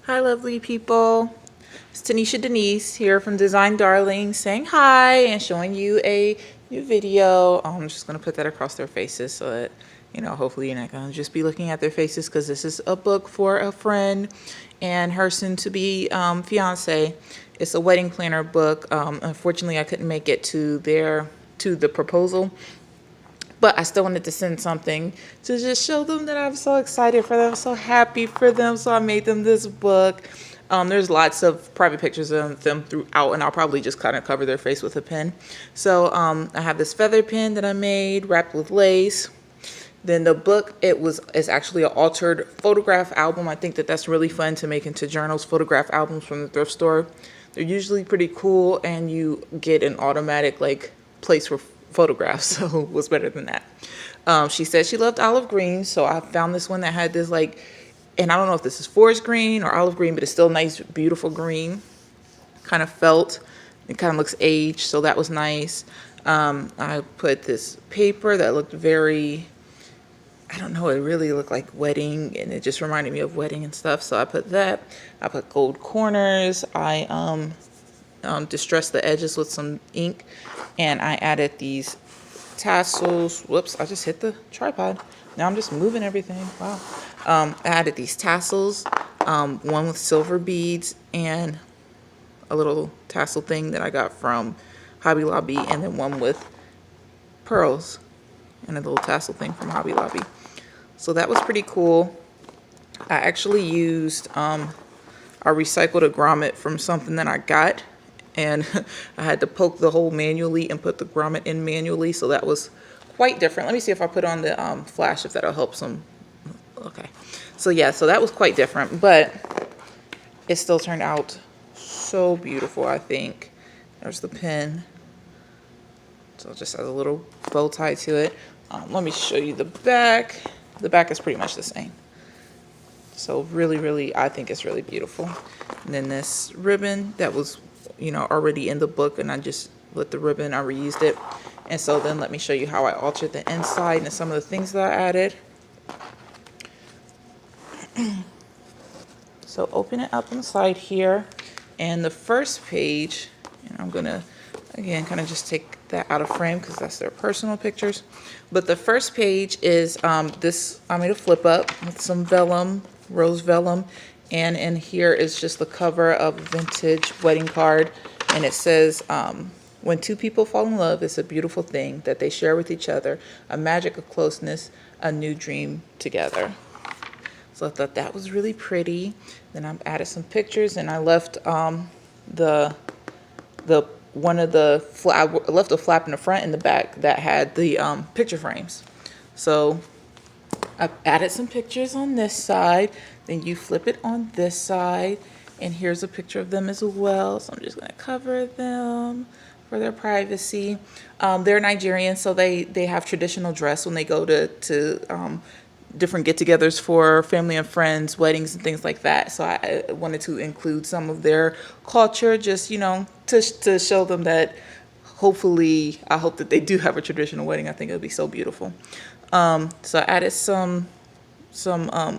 Hi, lovely people. It's Tanisha Denise here from Design Darling saying hi and showing you a new video. I'm just going to put that across their faces so that, hopefully you're not going to just be looking at their faces because this is a book for a friend and her soon-to-be fiance. It's a wedding planner book. Unfortunately, I couldn't make it to the proposal, but I still wanted to send something to just show them that I'm so excited for them, so happy for them. So I made them this book. There's lots of private pictures of them throughout, and I'll probably just kind of cover their face with a pen. So I have this feather pen that I made wrapped with lace. Then the book, it's actually an altered photograph album. I think that's really fun to make into journals, photograph albums from the thrift store. They're usually pretty cool, and you get an automatic place for photographs. So what's better than that? She said she loved olive green, so I found this one that had this and I don't know if this is forest green or olive green, but it's still nice, beautiful green. Kind of felt. It kind of looks aged, so that was nice. I put this paper that looked very, I don't know, it really looked like wedding, and it just reminded me of wedding and stuff. So I put that. I put gold corners. I distressed the edges with some ink, and I added these tassels. Whoops, I just hit the tripod. Now I'm just moving everything. Wow. I added these tassels, one with silver beads and a little tassel thing that I got from Hobby Lobby, and then one with pearls and a little tassel thing from Hobby Lobby. So that was pretty cool. I actually used, I recycled a grommet from something that I got, and I had to poke the hole manually and put the grommet in manually, so that was quite different. Let me see if I put on the flash, if that'll help some. Okay, so yeah, so that was quite different, but it still turned out so beautiful, I think. There's the pen. So it just has a little bow tie to it. Let me show you the back. The back is pretty much the same. So really, really, I think it's really beautiful. And then this ribbon that was, already in the book, and I just lit the ribbon, I reused it. And so then let me show you how I altered the inside and some of the things that I added. So open it up inside here, and the first page, and I'm gonna, again, kind of just take that out of frame because that's their personal pictures. But the first page is this, I made a flip up with some vellum, rose vellum, and in here is just the cover of a vintage wedding card, and it says, when two people fall in love, it's a beautiful thing that they share with each other, a magic of closeness, a new dream together. So I thought that was really pretty. Then I added some pictures, and I left I left a flap in the front and the back that had the picture frames. So I added some pictures on this side. Then you flip it on this side, and here's a picture of them as well. So I'm just going to cover them for their privacy. They're Nigerian, so they have traditional dress when they go to different get-togethers for family and friends, weddings and things like that. So I wanted to include some of their culture, just to show them that hopefully, I hope that they do have a traditional wedding. I think it would be so beautiful. So I added some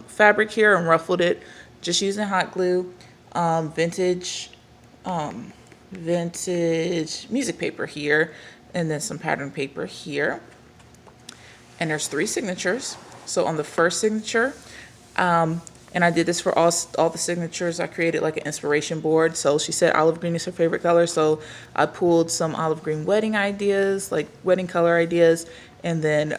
fabric here and ruffled it, just using hot glue, vintage music paper here, and then some pattern paper here. And there's 3 signatures. So on the first signature, and I did this for all the signatures, I created like an inspiration board. So she said olive green is her favorite color, so I pulled some olive green wedding ideas, like wedding color ideas, and then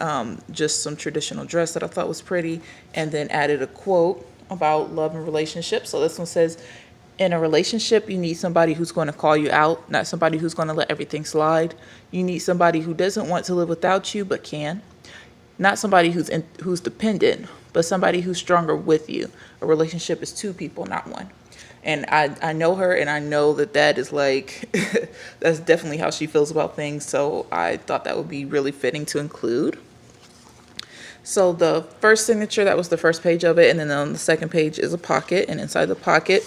just some traditional dress that I thought was pretty, and then added a quote about love and relationships. So this one says, in a relationship, you need somebody who's going to call you out, not somebody who's going to let everything slide. You need somebody who doesn't want to live without you but can. Not somebody who's dependent, but somebody who's stronger with you. A relationship is 2 people, not 1. And I know her, and I know that is like, that's definitely how she feels about things. So I thought that would be really fitting to include. So the first signature, that was the first page of it. And then on the second page is a pocket. And inside the pocket,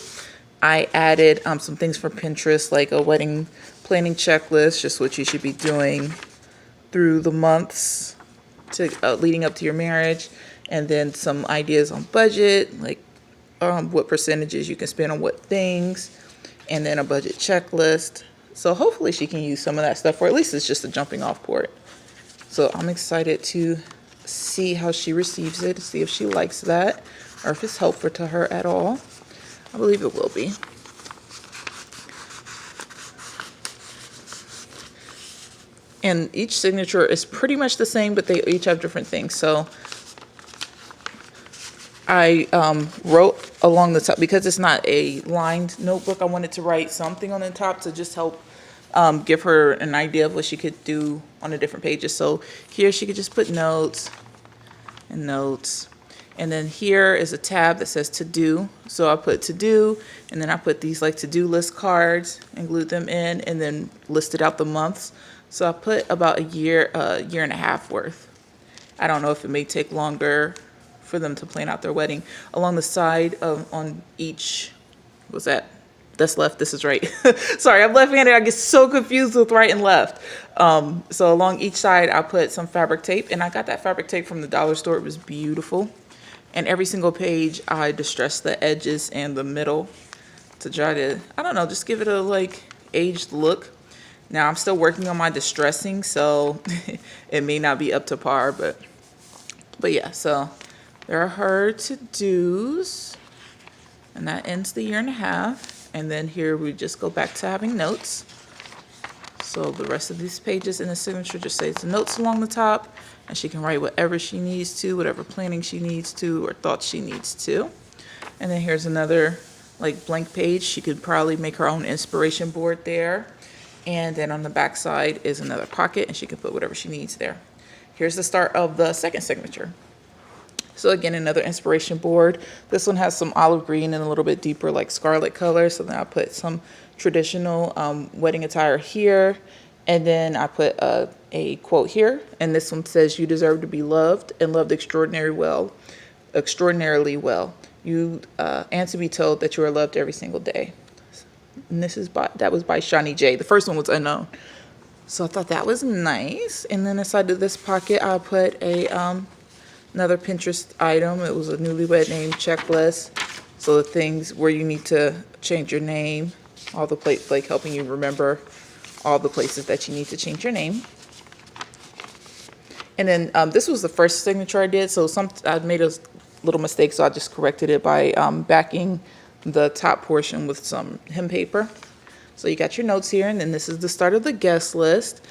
I added some things from Pinterest, like a wedding planning checklist, just what you should be doing through the months to leading up to your marriage, and then some ideas on budget, like what percentages you can spend on what things, and then a budget checklist. So hopefully she can use some of that stuff, or at least it's just a jumping off point. So I'm excited to see how she receives it, see if she likes that, or if it's helpful to her at all. I believe it will be. And each signature is pretty much the same, but they each have different things. So I wrote along the top, because it's not a lined notebook, I wanted to write something on the top to just help give her an idea of what she could do on the different pages. So here she could just put notes and notes. And then here is a tab that says to do. So I put to do, and then I put these like to do list cards and glued them in, and then listed out the months. So I put about a year and a half worth. I don't know if it may take longer for them to plan out their wedding. Along the side of, on each, what's that? That's left, this is right. Sorry, I'm left-handed. I get so confused with right and left. So along each side, I put some fabric tape, and I got that fabric tape from the dollar store. It was beautiful. And every single page, I distressed the edges and the middle to try to, I don't know, just give it a like aged look. Now I'm still working on my distressing, so it may not be up to par, but yeah, so there are her to-dos, and that ends the year and a half. And then here we just go back to having notes. So the rest of these pages in the signature just says the notes along the top, and she can write whatever she needs to, whatever planning she needs to, or thoughts she needs to. And then here's another like blank page. She could probably make her own inspiration board there. And then on the back side is another pocket, and she can put whatever she needs there. Here's the start of the second signature. So again, another inspiration board. This one has some olive green and a little bit deeper like scarlet color. So then I put some traditional wedding attire here. And then I put a quote here. And this one says, "You deserve to be loved and loved extraordinarily well. You and to be told that you are loved every single day." And that was by Shawnee J. The first one was unknown. So I thought that was nice. And then inside of this pocket, I put another Pinterest item. It was a newlywed name checklist. So the things where you need to change your name, all the places, like helping you remember all the places that you need to change your name. And then this was the first signature I did. So I made a little mistake, so I just corrected it by backing the top portion with some hem paper. So you got your notes here, and then this is the start of the guest list.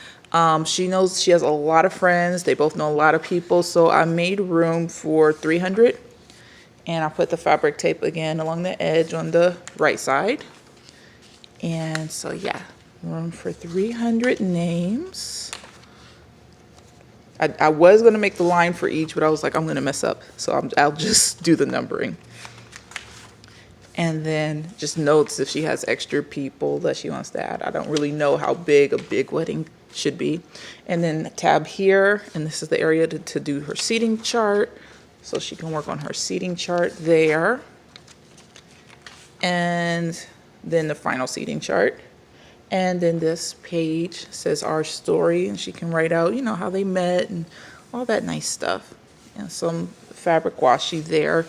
She knows she has a lot of friends. They both know a lot of people, so I made room for 300, and I put the fabric tape again along the edge on the right side. And so yeah, room for 300 names. I was going to make the line for each, but I was like, I'm going to mess up, so I'll just do the numbering. And then just notes if she has extra people that she wants to add. I don't really know how big a big wedding should be. And then a tab here, and this is the area to do her seating chart. So she can work on her seating chart there. And then the final seating chart. And then this page says our story, and she can write out, you know, how they met and all that nice stuff. And some fabric washi there.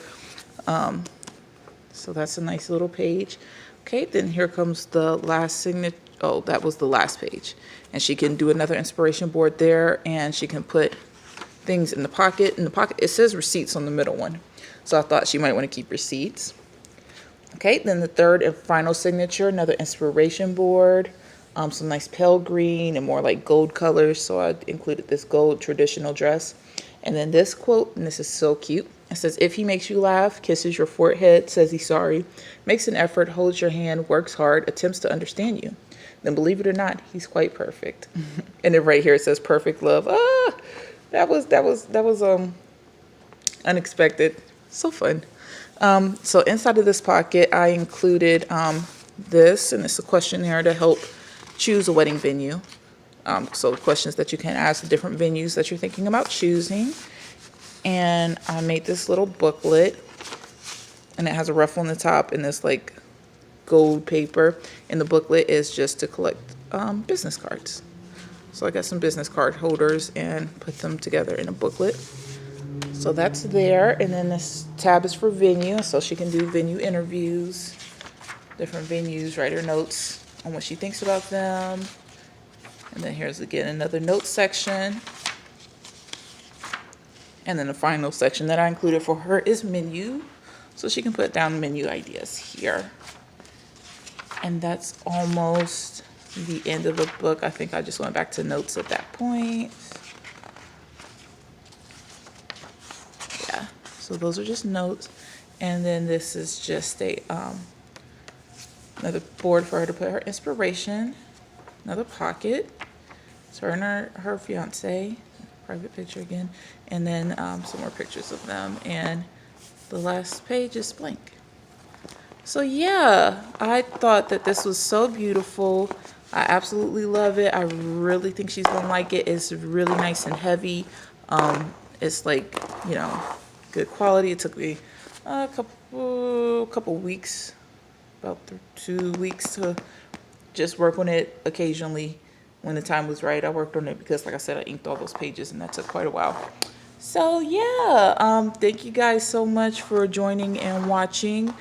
So that's a nice little page. Okay, then here comes the last signature. Oh, that was the last page. And she can do another inspiration board there, and she can put things in the pocket. In the pocket, it says receipts on the middle one. So I thought she might want to keep receipts. Okay, then the third and final signature, another inspiration board. Some nice pale green and more like gold colors. So I included this gold traditional dress. And then this quote, and this is so cute. It says, "If he makes you laugh, kisses your forehead, says he's sorry, makes an effort, holds your hand, works hard, attempts to understand you, then believe it or not, he's quite perfect." And then right here it says perfect love. That was unexpected. So fun. So inside of this pocket, I included this, and it's a questionnaire to help choose a wedding venue. So questions that you can ask the different venues that you're thinking about choosing. And I made this little booklet, and it has a ruffle on the top and this like gold paper. And the booklet is just to collect business cards. So I got some business card holders and put them together in a booklet. So that's there. And then this tab is for venue. So she can do venue interviews, different venues, write her notes on what she thinks about them. And then here's again another notes section. And then the final section that I included for her is menu. So she can put down menu ideas here. And that's almost the end of the book. I think I just went back to notes at that point. Yeah, so those are just notes. And then this is just a another board for her to put her inspiration. Another pocket. It's her and her fiance. Private picture again. And then some more pictures of them. And the last page is blank. So yeah, I thought that this was so beautiful. I absolutely love it. I really think she's gonna like it. It's really nice and heavy. It's like, you know, good quality. It took me a couple weeks, about 2 weeks to just work on it occasionally when the time was right. I worked on it because, like I said, I inked all those pages and that took quite a while. So yeah, thank you guys so much for joining and watching.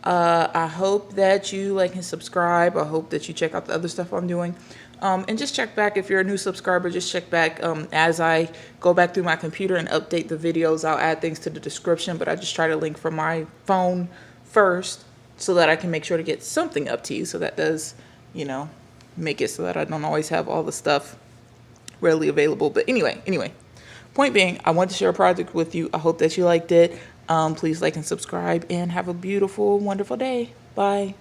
I hope that you like and subscribe. I hope that you check out the other stuff I'm doing. And just check back if you're a new subscriber, just check back as I go back through my computer and update the videos. I'll add things to the description, but I just try to link from my phone first so that I can make sure to get something up to you. So that does, you know, make it so that I don't always have all the stuff readily available. But anyway, point being, I want to share a project with you. I hope that you liked it. Please like and subscribe and have a beautiful, wonderful day. Bye.